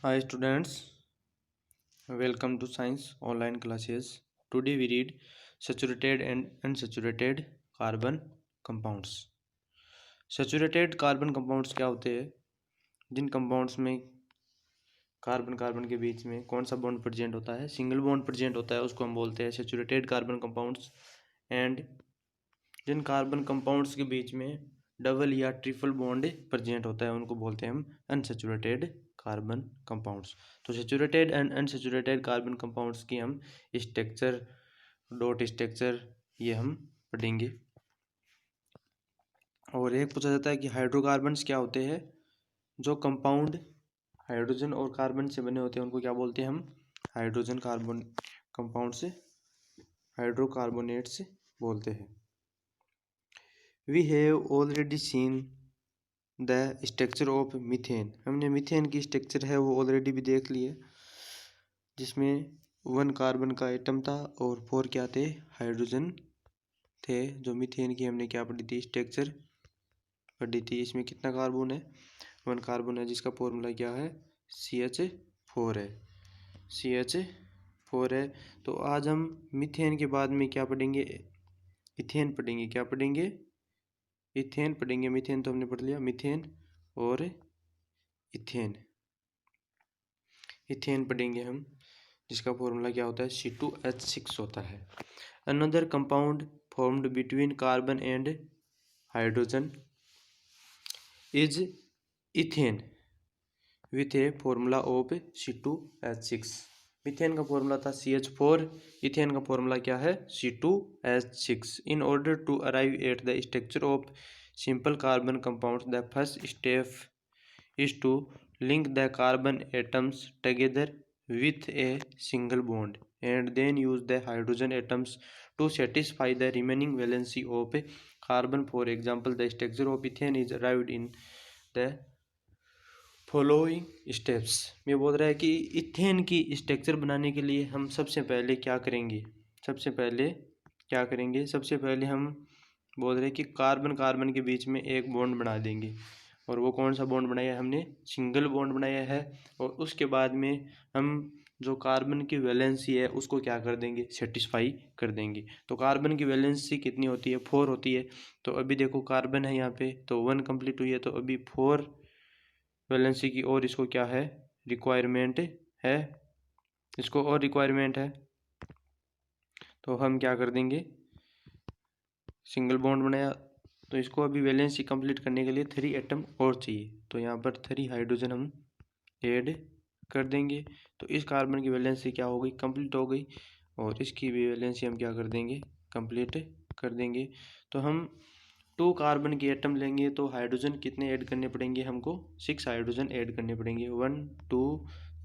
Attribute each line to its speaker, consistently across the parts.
Speaker 1: Hi students, welcome to science online classes. Today we read saturated and unsaturated carbon compounds. Saturated carbon compounds क्या होते हैं? जिन compounds में carbon carbon के बीच में कौन सा बॉन्ड प्रेजेंट होता है, सिंगल बॉन्ड प्रेजेंट होता है, उसको हम बोलते हैं सैचुरेटेड कार्बन कंपाउंड्स। एंड जिन कार्बन कंपाउंड्स के बीच में डबल या ट्रिपल बॉन्ड प्रेजेंट होता है उनको बोलते हैं हम अनसैचुरेटेड कार्बन कंपाउंड्स। तो saturated and unsaturated carbon compounds की हम स्ट्रक्चर, डॉट स्ट्रक्चर ये हम पढ़ेंगे। और एक पूछा जाता है कि हाइड्रोकार्बन्स क्या होते हैं? जो कंपाउंड हाइड्रोजन और कार्बन से बने होते हैं उनको क्या बोलते हैं हम? हाइड्रोजन कार्बन कंपाउंड से हाइड्रोकार्बोनेट्स बोलते हैं। We have already seen the structure of methane. हमने मीथेन की स्ट्रक्चर है वो ऑलरेडी भी देख लिए, जिसमें 1 कार्बन का एटम था और 4 क्या थे? हाइड्रोजन थे। जो मीथेन की हमने क्या पढ़ी थी? स्ट्रक्चर पढ़ी थी। इसमें कितना कार्बन है? 1 कार्बन है, जिसका फॉर्मूला क्या है? CH4 है। CH4 है। तो आज हम मीथेन के बाद में क्या पढ़ेंगे? इथेन पढ़ेंगे। क्या पढ़ेंगे? इथेन पढ़ेंगे। मीथेन तो हमने पढ़ लिया, मीथेन और इथेन। इथेन पढ़ेंगे हम, जिसका फॉर्मूला क्या होता है? C2H6 होता है। Another compound formed between carbon and hydrogen is ethane with a formula of C2H6। Methane का फॉर्मूला था CH4, इथेन का फॉर्मूला क्या है? C2H6। In order to arrive at the structure of simple carbon compounds the first step is to link the carbon atoms together with a single bond and then use the hydrogen atoms to satisfy the remaining valency of carbon. For example, the structure of ethane is arrived in the following steps। ये बोल रहा है कि ethane की structure बनाने के लिए हम सबसे पहले क्या करेंगे? सबसे पहले हम बोल रहे हैं कि कार्बन कार्बन के बीच में एक बॉन्ड बना देंगे। और वो कौन सा बॉन्ड बनाया है हमने? सिंगल बॉन्ड बनाया है। और उसके बाद में हम जो कार्बन की वैलेंसी है उसको क्या कर देंगे? सेटिस्फाई कर देंगे। तो कार्बन की वैलेंसी कितनी होती है? 4 होती है। तो अभी देखो कार्बन है यहाँ पे, तो 1 कंप्लीट हुई है, तो अभी 4 वैलेंसी की और इसको क्या है? रिक्वायरमेंट है। इसको और रिक्वायरमेंट है, तो हम क्या कर देंगे? सिंगल बॉन्ड बनाया, तो इसको अभी वैलेंसी कंप्लीट करने के लिए 3 एटम और चाहिए। तो यहाँ पर 3 हाइड्रोजन हम ऐड कर देंगे। तो इस कार्बन की वैलेंसी क्या हो गई? कंप्लीट हो गई। और इसकी भी वैलेंसी हम क्या कर देंगे? कंप्लीट कर देंगे। तो हम 2 कार्बन के एटम लेंगे, तो हाइड्रोजन कितने ऐड करने पड़ेंगे हमको? 6 हाइड्रोजन ऐड करने पड़ेंगे। 1 2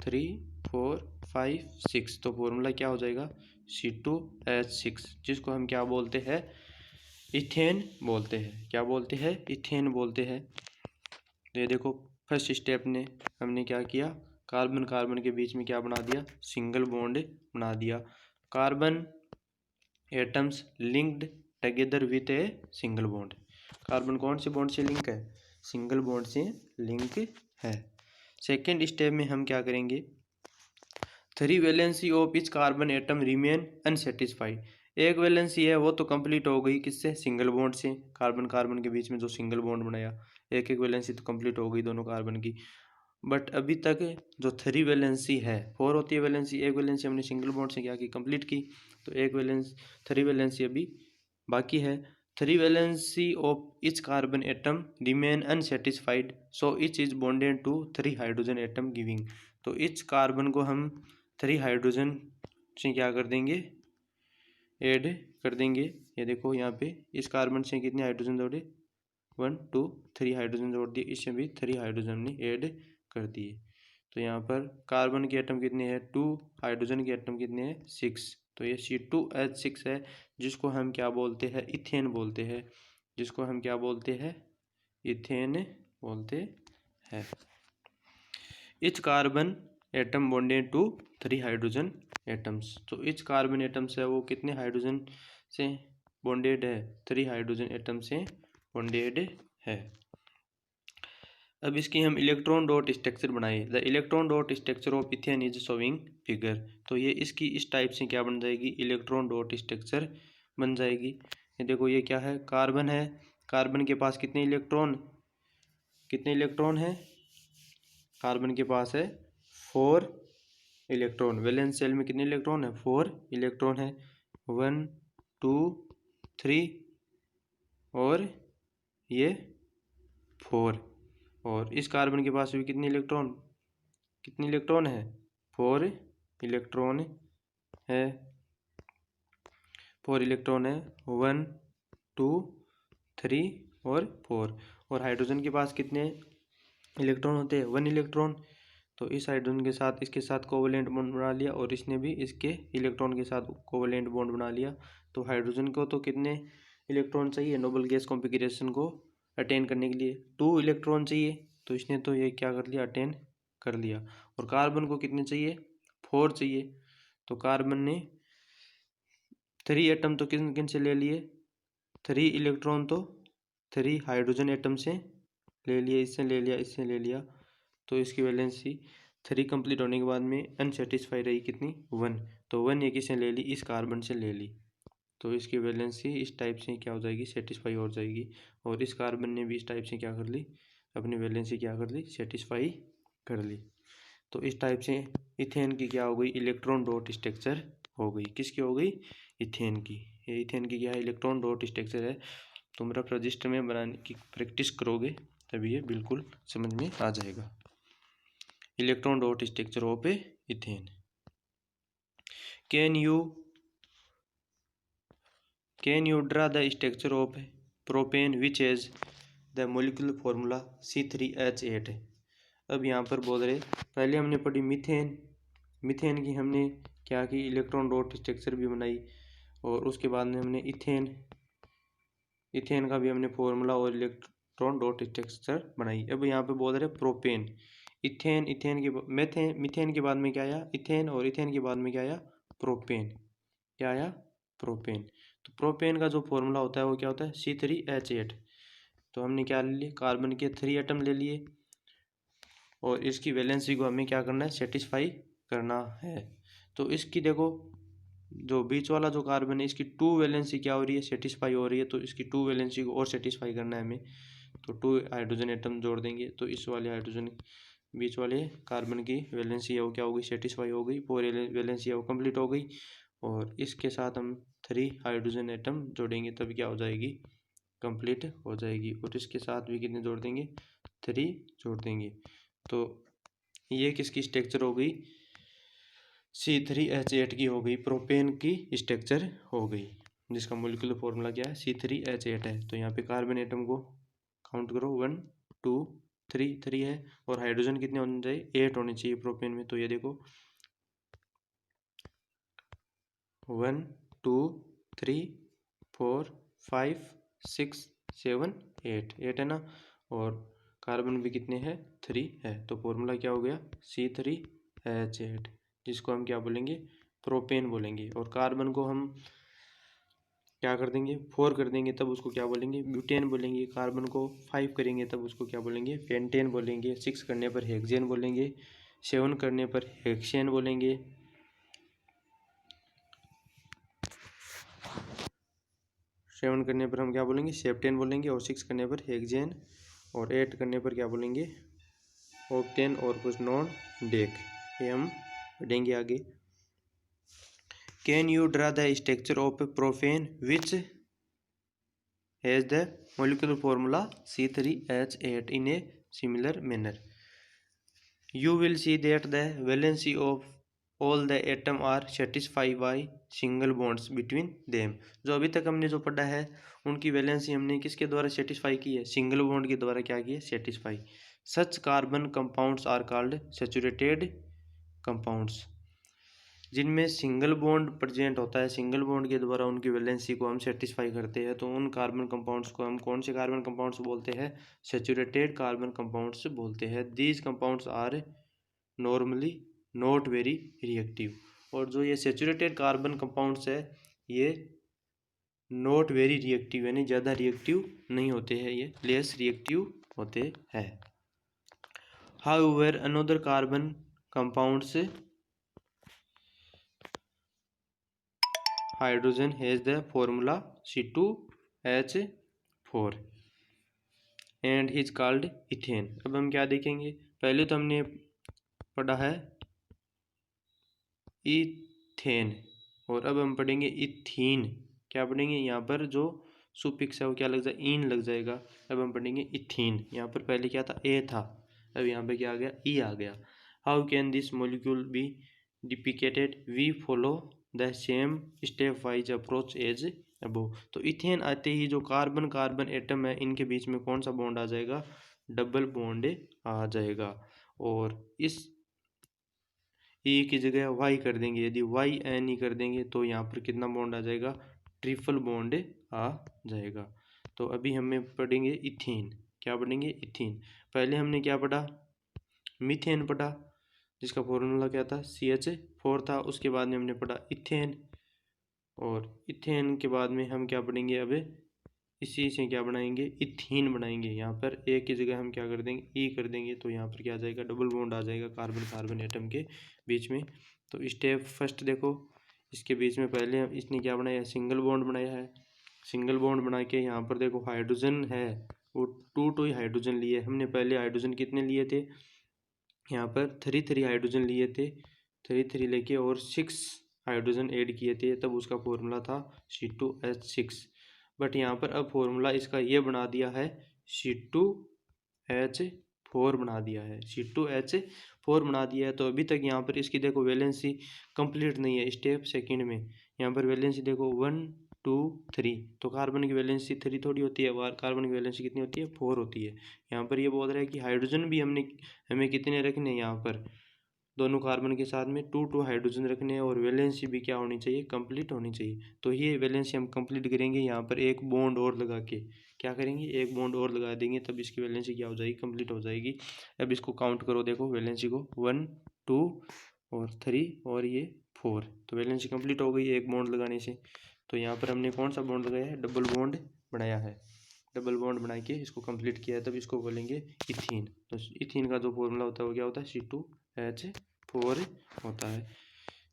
Speaker 1: 3 4 5 6। तो फॉर्मूला क्या हो जाएगा? C2H6, जिसको हम क्या बोलते हैं? इथेन बोलते हैं। क्या बोलते हैं? इथेन बोलते हैं। तो ये देखो, फर्स्ट स्टेप ने हमने क्या किया? कार्बन कार्बन के बीच में क्या बना दिया? सिंगल बॉन्ड बना दिया। Carbon atoms linked together with a single bond. Carbon कौन से बॉन्ड से लिंक है? सिंगल बॉन्ड से लिंक है। सेकेंड स्टेप में हम क्या करेंगे? 3 valency of each carbon atom remain unsatisfied. एक वैलेंसी है वो तो कंप्लीट हो गई, किससे? सिंगल बॉन्ड से। कार्बन कार्बन के बीच में जो सिंगल बॉन्ड बनाया, एक वैलेंसी तो कंप्लीट हो गई दोनों कार्बन की। बट अभी तक जो 3 वैलेंसी है, 4 होती है वैलेंसी, एक वैलेंसी हमने सिंगल बॉन्ड से क्या की? कंप्लीट की। तो 3 वैलेंसी अभी बाकी है। 3 valency of each carbon atom remain unsatisfied, so each is bonded to 3 hydrogen atom giving. तो इच कार्बन को हम 3 हाइड्रोजन से क्या कर देंगे? ऐड कर देंगे। ये देखो यहाँ पे इस कार्बन से कितने हाइड्रोजन जोड़े? 1 2 3 हाइड्रोजन जोड़ दिए। इससे भी 3 हाइड्रोजन हमने ऐड कर दिए। तो यहाँ पर कार्बन के एटम कितने हैं? 2। हाइड्रोजन के एटम कितने हैं? 6। तो ये C2H6 है, जिसको हम क्या बोलते हैं? इथेन बोलते हैं। जिसको हम क्या बोलते हैं? इथेन बोलते हैं। Each carbon atom bonded to 3 hydrogen atoms. तो इच कार्बन एटम्स है वो कितने हाइड्रोजन से बॉन्डेड है? 3 हाइड्रोजन एटम से बॉन्डेड है। अब इसकी हम इलेक्ट्रॉन डॉट स्ट्रक्चर बनाए। The electron dot structure of ethane is showing figure. तो ये इसकी इस टाइप से क्या बन जाएगी, इलेक्ट्रॉन डॉट स्ट्रक्चर बन जाएगी। ये देखो ये क्या है, कार्बन है। कार्बन के पास कितने इलेक्ट्रॉन है, कार्बन के पास है 4 इलेक्ट्रॉन। वैलेंस शेल में कितने इलेक्ट्रॉन है, 4 इलेक्ट्रॉन है। 1 2 3 और ये 4। और इस कार्बन के पास भी कितने इलेक्ट्रॉन है, 4 इलेक्ट्रॉन है। 4 इलेक्ट्रॉन है, 1 2 3 और 4। और हाइड्रोजन के पास कितने इलेक्ट्रॉन होते हैं, 1 इलेक्ट्रॉन। तो इस हाइड्रोजन के साथ इसके साथ कोवलेंट बॉन्ड बना लिया और इसने भी इसके इलेक्ट्रॉन के साथ कोवलेंट बॉन्ड बना लिया। तो हाइड्रोजन को तो कितने इलेक्ट्रॉन चाहिए नोबल गैस कॉन्फ़िगरेशन को अटेन करने के लिए, 2 इलेक्ट्रॉन चाहिए। तो इसने तो ये क्या कर लिया, अटेन कर लिया। और कार्बन को कितने चाहिए, 4 चाहिए। तो कार्बन ने 3 एटम तो किन किन से ले लिए, 3 इलेक्ट्रॉन तो 3 हाइड्रोजन एटम से ले लिए, इससे ले लिया, इससे ले लिया। तो इसकी वैलेंसी 3 कंप्लीट होने के बाद में अनसेटिस्फाई रही कितनी, 1। तो 1 ये किसने ले ली, इस कार्बन से ले ली। तो इसकी वैलेंसी इस टाइप से क्या हो जाएगी, सेटिस्फाई हो जाएगी। और इस कार्बन ने भी इस टाइप से क्या कर ली, अपनी वैलेंसी क्या कर ली, सेटिस्फाई कर ली। तो इस टाइप से इथेन की क्या हो गई, इलेक्ट्रॉन डॉट स्ट्रक्चर हो गई। किसकी हो गई, इथेन की। ये इथेन की क्या है, इलेक्ट्रॉन डॉट स्ट्रक्चर है। तुम रफ रजिस्टर में बनाने की प्रैक्टिस करोगे तभी ये बिल्कुल समझ में आ जाएगा। Electron dot structure of ethane. Can you draw the structure of propane which has the molecular formula C3H8। अब यहाँ पर बोल रहे, पहले हमने पढ़ी मीथेन की हमने क्या की, इलेक्ट्रॉन डॉट स्ट्रक्चर भी बनाई। और उसके बाद में हमने इथेन का भी हमने फॉर्मूला और इलेक्ट्रॉन डॉट स्ट्रक्चर बनाई। अब यहाँ पे बोल रहे प्रोपेन, इथेन के मीथेन के बाद में क्या आया, इथेन। और इथेन के बाद में क्या आया, प्रोपेन। क्या आया, प्रोपेन। तो प्रोपेन का जो फॉर्मूला होता है वो क्या होता है, C3H8। तो हमने क्या ले लिए, कार्बन के 3 एटम ले लिए और इसकी वैलेंसी को हमें क्या करना है, सेटिस्फाई करना है। तो इसकी देखो जो बीच वाला जो कार्बन है इसकी 2 वैलेंसी क्या हो रही है, सेटिस्फाई हो रही है। तो इसकी 2 वैलेंसी को और सेटिस्फाई करना है हमें। तो 2 हाइड्रोजन एटम जोड़ देंगे। तो इस वाले हाइड्रोजन बीच वाले कार्बन की वैलेंसी है वो क्या हो गई, सेटिस्फाई हो गई। 4 वैलेंसी है वो कंप्लीट हो गई। और इसके साथ हम 3 हाइड्रोजन एटम जोड़ेंगे तब क्या हो जाएगी, कंप्लीट हो जाएगी। और इसके साथ भी कितने जोड़ देंगे, 3 जोड़ देंगे। तो ये किसकी स्ट्रक्चर हो गई, C3H8 की हो गई, प्रोपेन की स्ट्रक्चर हो गई, जिसका मोलिकुलर फॉर्मूला क्या है, C3H8 है। तो यहाँ पे कार्बन एटम को काउंट करो, 1 2 3 3 है। और हाइड्रोजन कितने होने चाहिए, 8 होने चाहिए प्रोपेन में। तो ये देखो 1 2 3 4 5 6 7 8 है ना। और कार्बन भी कितने हैं, 3 है। तो फॉर्मूला क्या हो गया, C3H8, जिसको हम क्या बोलेंगे, प्रोपेन बोलेंगे। और कार्बन को हम क्या कर देंगे, 4 कर देंगे तब उसको क्या बोलेंगे, ब्यूटेन बोलेंगे। कार्बन को 5 करेंगे तब उसको क्या बोलेंगे, पेंटेन बोलेंगे। 6 करने पर हेक्सेन बोलेंगे। 7 करने पर हेक्सेन बोलेंगे। 7 करने पर हम क्या बोलेंगे, सेप्टेन बोलेंगे। और 6 करने पर हेक्सेन। और 8 करने पर क्या बोलेंगे, ऑक्टेन और कुछ नॉन डेक। ये हम पढ़ेंगे आगे। Can you draw the structure of propane which has the molecular formula C3H8 in a similar manner? You will see that the valency of all the atom are satisfied by single bonds between them। जो अभी तक हमने जो पढ़ा है उनकी valency हमने किसके द्वारा सेटिस्फाई की है, सिंगल बॉन्ड के द्वारा क्या की है, satisfy. Such carbon compounds are called saturated compounds. जिनमें सिंगल बॉन्ड प्रेजेंट होता है, सिंगल बॉन्ड के द्वारा उनकी वैलेंसी को हम सेटिस्फाई करते हैं। तो उन कार्बन कंपाउंड्स को हम कौन से कार्बन कंपाउंड्स बोलते हैं, सैचुरेटेड कार्बन कंपाउंड्स बोलते हैं। These compounds are normally not very reactive. और जो ये सैचुरेटेड कार्बन कंपाउंड्स है ये नॉट वेरी रिएक्टिव यानी ज़्यादा रिएक्टिव नहीं होते हैं, ये लेस रिएक्टिव होते हैं। However, another carbon compounds hydrogen has the formula C2H4 and is called ethane। अब हम क्या देखेंगे, पहले तो हमने पढ़ा है इथेन और अब हम पढ़ेंगे इथीन। क्या पढ़ेंगे, यहाँ पर जो सुफिक्स है वो क्या लग जाए, ईन लग जाएगा। अब हम पढ़ेंगे इथीन। यहाँ पर पहले क्या था, ए था, अब यहाँ पे क्या आ गया, ई आ गया। How can this molecule be depicted, we follow the same step wise approach as above. तो इथेन आते ही जो कार्बन कार्बन एटम है इनके बीच में कौन सा बॉन्ड आ जाएगा, डबल बॉन्ड आ जाएगा। और इस ई की जगह वाई कर देंगे, यदि वाई एन ई कर देंगे तो यहाँ पर कितना बॉन्ड आ जाएगा, ट्रिपल बॉन्ड आ जाएगा। तो अभी हमें पढ़ेंगे इथीन। क्या पढ़ेंगे, इथीन। पहले हमने क्या पढ़ा, मीथेन पढ़ा जिसका फॉर्मूला क्या था, CH4 था। उसके बाद में हमने पढ़ा इथेन, और इथेन के बाद में हम क्या पढ़ेंगे, अब इसी से क्या बनाएंगे, इथीन बनाएंगे। यहाँ पर ए की जगह हम क्या कर देंगे, ई कर देंगे, तो यहाँ पर क्या आ जाएगा, डबल बॉन्ड आ जाएगा कार्बन कार्बन एटम के बीच में। तो स्टेप फर्स्ट देखो, इसके बीच में पहले इसने क्या बनाया, सिंगल बॉन्ड बनाया है। सिंगल बॉन्ड बना के यहाँ पर देखो हाइड्रोजन है, वो टू ही हाइड्रोजन लिए हमने। पहले हाइड्रोजन कितने लिए थे, यहाँ पर 3 हाइड्रोजन लिए थे, 3 लेके और 6 हाइड्रोजन ऐड किए थे, तब उसका फॉर्मूला था C2H6। बट यहाँ पर अब फॉर्मूला इसका ये बना दिया है, C2H4 बना दिया है, C2H4 बना दिया है। तो अभी तक यहाँ पर इसकी देखो वैलेंसी कंप्लीट नहीं है। स्टेप सेकंड में यहाँ पर वैलेंसी देखो 1 2 3, तो कार्बन की वैलेंसी 3 थोड़ी होती है, कार्बन की वैलेंसी कितनी होती है, 4 होती है। यहाँ पर ये बोल रहा है कि हाइड्रोजन भी हमें कितने रखने हैं, यहाँ पर दोनों कार्बन के साथ में 2 हाइड्रोजन रखने हैं, और वैलेंसी भी क्या होनी चाहिए, कंप्लीट होनी चाहिए। तो ये वैलेंसी हम कंप्लीट करेंगे, यहाँ पर एक बॉन्ड और लगा के क्या करेंगे, एक बॉन्ड और लगा देंगे, तब इसकी वैलेंसी क्या हो जाएगी, कंप्लीट हो जाएगी। अब इसको काउंट करो, देखो वैलेंसी को 1 2 और 3 और ये 4, तो वैलेंसी कंप्लीट हो गई एक बॉन्ड लगाने से। तो यहाँ पर हमने कौन सा बॉन्ड लगाया है, डबल बॉन्ड बनाया है। डबल बॉन्ड बना के इसको कंप्लीट किया है, तब इसको बोलेंगे इथीन। तो इथीन का जो फॉर्मूला होता है वो क्या होता है, C2H4 होता है।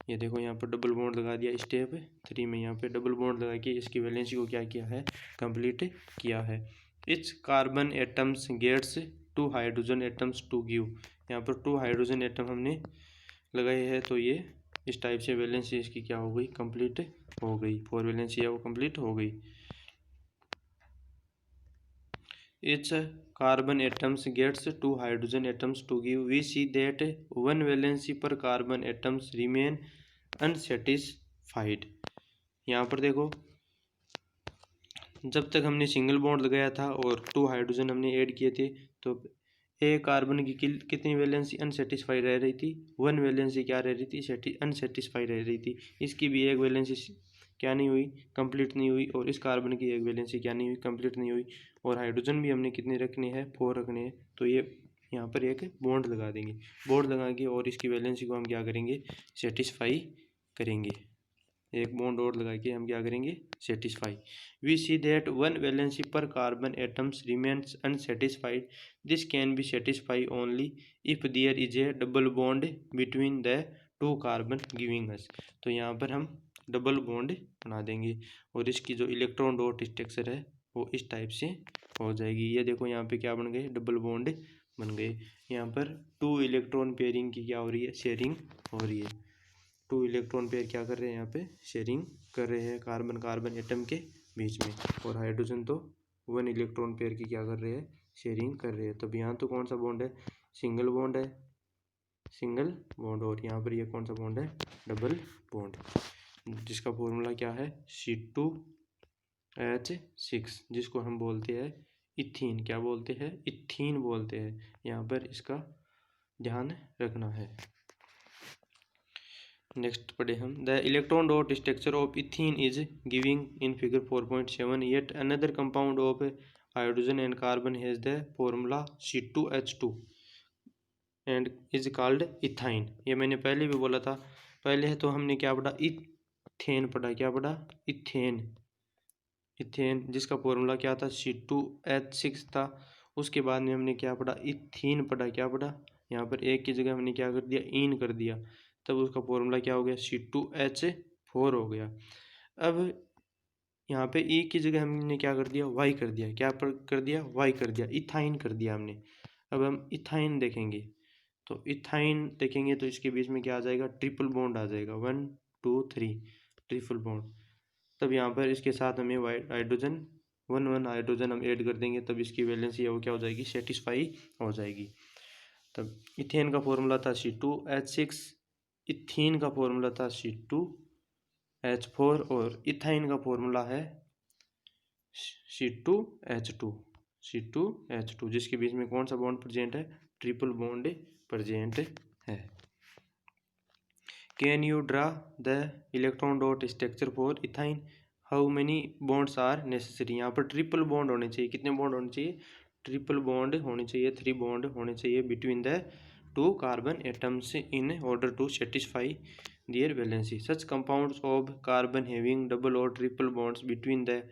Speaker 1: ये देखो यहाँ पर डबल बॉन्ड लगा दिया स्टेप 3 में, यहाँ पे डबल बॉन्ड लगा के इसकी वैलेंसी को क्या किया है, कंप्लीट किया है। Its carbon atoms gets 2 hydrogen atoms to give. यहाँ पर 2 हाइड्रोजन एटम हमने लगाए हैं, तो ये इस टाइप से वैलेंसी इसकी क्या हो गई, कंप्लीट हो गई। 4 वैलेंसी है वो कंप्लीट हो गई। Each carbon atoms gets 2 hydrogen atoms to give. We see that one valency per carbon atoms remain unsatisfied। यहाँ पर देखो, जब तक हमने सिंगल बॉन्ड लगाया था और 2 हाइड्रोजन हमने ऐड किए थे, तो एक कार्बन की कितनी वैलेंसी अनसेटिस्फाइड रह रही थी, 1 वैलेंसी क्या रह रही थी, अनसेटिस्फाइड रह रही थी। इसकी भी एक वैलेंसी क्या नहीं हुई, कंप्लीट नहीं हुई, और इस कार्बन की एक वैलेंसी क्या नहीं हुई, कंप्लीट नहीं हुई। और हाइड्रोजन भी हमने कितने रखने हैं, 4 रखने हैं। तो ये यहाँ पर एक बॉन्ड लगा देंगे, बॉन्ड लगा के और इसकी वैलेंसी को हम क्या करेंगे, सेटिस्फाई करेंगे। एक बॉन्ड और लगा के हम क्या करेंगे, satisfy. We see that one valency पर carbon atoms remains unsatisfied. This can be satisfy only if there is a double bond between the 2 carbon giving us. तो यहाँ पर हम डबल बॉन्ड बना देंगे, और इसकी जो इलेक्ट्रॉन डॉट स्ट्रक्चर है वो इस टाइप से हो जाएगी। ये देखो यहाँ पे क्या बन गए, डबल बॉन्ड बन गए। यहाँ पर 2 इलेक्ट्रॉन पेयरिंग की क्या हो रही है, शेयरिंग हो रही है। 2 इलेक्ट्रॉन पेयर क्या कर रहे हैं, यहाँ पे शेयरिंग कर रहे हैं कार्बन कार्बन एटम के बीच में। और हाइड्रोजन तो 1 इलेक्ट्रॉन पेयर की क्या कर रहे हैं, शेयरिंग कर रहे हैं। तब यहाँ तो कौन सा बॉन्ड है, सिंगल बॉन्ड है, सिंगल बॉन्ड। और यहाँ पर ये कौन सा बॉन्ड है, डबल बॉन्ड, जिसका फॉर्मूला क्या है, C2H6, जिसको हम बोलते हैं इथीन। क्या बोलते हैं, इथीन बोलते हैं। यहाँ पर इसका ध्यान रखना है। नेक्स्ट पढ़े हम, the electron dot structure of ethene is giving in figure 4.7। Yet another compound of hydrogen and carbon has the formula C2H2 and is called ethyne. ये मैंने पहले भी बोला था। पहले है तो हमने क्या पढ़ा, इथेन पढ़ा। क्या पढ़ा, इथेन। इथेन जिसका फॉर्मूला क्या था, C2H6 था। उसके बाद में हमने क्या पढ़ा, इथीन पढ़ा। क्या पढ़ा, यहाँ पर एक की जगह हमने क्या कर दिया, इन कर दिया, तब उसका फॉर्मूला क्या हो गया, C2H4 हो गया। अब यहाँ पे ई की जगह हमने क्या कर दिया, वाई कर दिया, क्या कर दिया, वाई कर दिया, इथाइन कर दिया हमने। अब हम इथाइन देखेंगे, तो इथाइन देखेंगे तो इसके बीच में क्या आ जाएगा, ट्रिपल बॉन्ड आ जाएगा, 1 2 3 ट्रिपल बॉन्ड। तब यहाँ पर इसके साथ हमें हाइड्रोजन 1 हाइड्रोजन हम ऐड कर देंगे, तब इसकी वैलेंसी है वो क्या हो जाएगी, सेटिस्फाई हो जाएगी। तब इथेन का फॉर्मूला था C2H6, इथीन का फॉर्मूला था C2H4 और इथाइन का फॉर्मूला है C2H2 जिसके बीच में कौन सा बॉन्ड प्रेजेंट है, ट्रिपल बॉन्ड प्रेजेंट है। Can you draw the electron dot structure for ethyne, how many bonds are necessary. यहाँ पर ट्रिपल बॉन्ड होने चाहिए, कितने बॉन्ड होने चाहिए, ट्रिपल बॉन्ड होने चाहिए, 3 बॉन्ड होने चाहिए between the 2 carbon atoms in order to satisfy their valency. Such compounds of carbon having double और triple bonds between the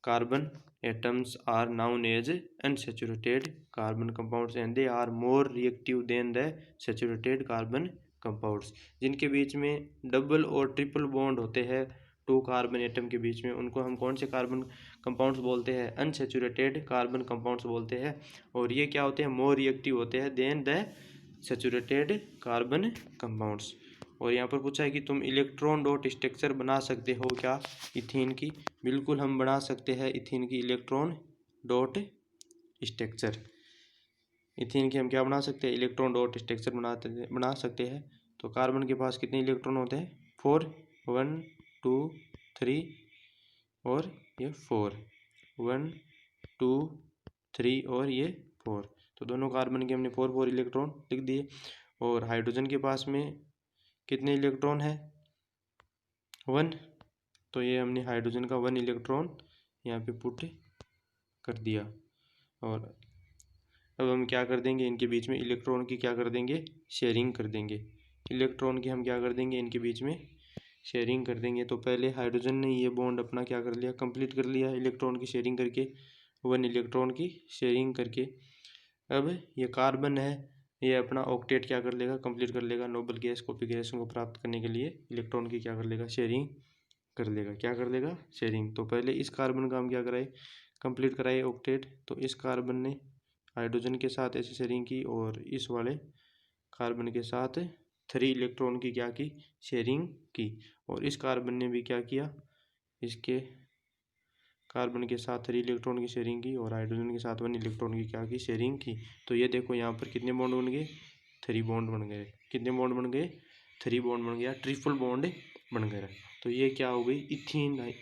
Speaker 1: carbon atoms are known as unsaturated carbon compounds and they are more reactive than the saturated carbon compounds। जिनके बीच में double और triple bond होते हैं 2 carbon atom के बीच में, उनको हम कौन से कार्बन कंपाउंड्स बोलते हैं, अनसेचुरेटेड कार्बन कंपाउंड्स बोलते हैं। और ये क्या होते हैं, मोर रिएक्टिव होते हैं then the saturated carbon compounds. और यहाँ पर पूछा है कि तुम इलेक्ट्रॉन डॉट स्ट्रक्चर बना सकते हो क्या इथीन की, बिल्कुल हम बना सकते हैं इथीन की इलेक्ट्रॉन डॉट स्ट्रक्चर। इथीन की हम क्या बना सकते हैं, इलेक्ट्रॉन डॉट स्ट्रक्चर बना सकते हैं। तो कार्बन के पास कितने इलेक्ट्रॉन होते हैं, 4, 1 2 3 और ये 4, 1 2 3 और ये 4। तो दोनों कार्बन के हमने 4 इलेक्ट्रॉन लिख दिए। और हाइड्रोजन के पास में कितने इलेक्ट्रॉन है, 1, तो ये हमने हाइड्रोजन का 1 इलेक्ट्रॉन यहाँ पे पुट कर दिया। और अब हम क्या कर देंगे, इनके बीच में इलेक्ट्रॉन की क्या कर देंगे, शेयरिंग कर देंगे। इलेक्ट्रॉन की हम क्या कर देंगे, इनके बीच में शेयरिंग कर देंगे। तो पहले हाइड्रोजन ने ये बॉन्ड अपना क्या कर लिया, कंप्लीट कर लिया इलेक्ट्रॉन की शेयरिंग करके, 1 इलेक्ट्रॉन की शेयरिंग करके। अब ये कार्बन है, ये अपना ऑक्टेट क्या कर लेगा, कंप्लीट कर लेगा। नोबल गैस कॉन्फिगरेशन को प्राप्त करने के लिए इलेक्ट्रॉन की क्या कर लेगा, शेयरिंग कर लेगा। क्या कर लेगा, शेयरिंग। तो पहले इस कार्बन का हम क्या कराए, कंप्लीट कराए ऑक्टेट। तो इस कार्बन ने हाइड्रोजन के साथ ऐसे शेयरिंग की और इस वाले कार्बन के साथ 3 इलेक्ट्रॉन की क्या की, शेयरिंग की। और इस कार्बन ने भी क्या किया, इसके कार्बन के साथ 3 इलेक्ट्रॉन की शेयरिंग की और हाइड्रोजन के साथ 1 इलेक्ट्रॉन की क्या की, शेयरिंग की। तो ये देखो यहाँ पर कितने बॉन्ड बन गए, 3 बॉन्ड बन गए। कितने बॉन्ड बन गए, 3 बॉन्ड बन गया, ट्रिपल बॉन्ड बन गया। तो ये क्या हो गई,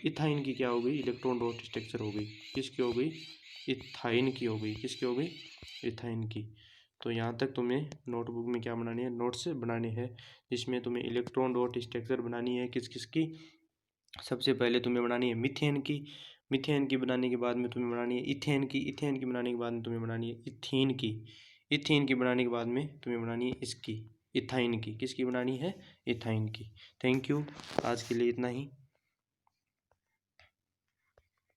Speaker 1: इथाइन की क्या हो गई, इलेक्ट्रॉन डॉट स्ट्रक्चर हो गई। किसकी हो गई, इथाइन की हो गई। किसकी हो गई, इथाइन की। तो यहाँ तक तुम्हें नोटबुक में क्या बनानी है, नोट्स बनाने हैं, जिसमें तुम्हें इलेक्ट्रॉन डॉट स्ट्रक्चर बनानी है किस किस की। सबसे पहले तुम्हें बनानी है मीथेन की, मीथेन की बनाने के बाद में तुम्हें बनानी है इथेन की, इथेन की बनाने के बाद में तुम्हें बनानी है इथीन की, इथीन की बनाने के बाद में तुम्हें बनानी है इसकी, इथाइन की। किसकी बनानी है, इथाइन की। थैंक यू, आज के लिए इतना ही।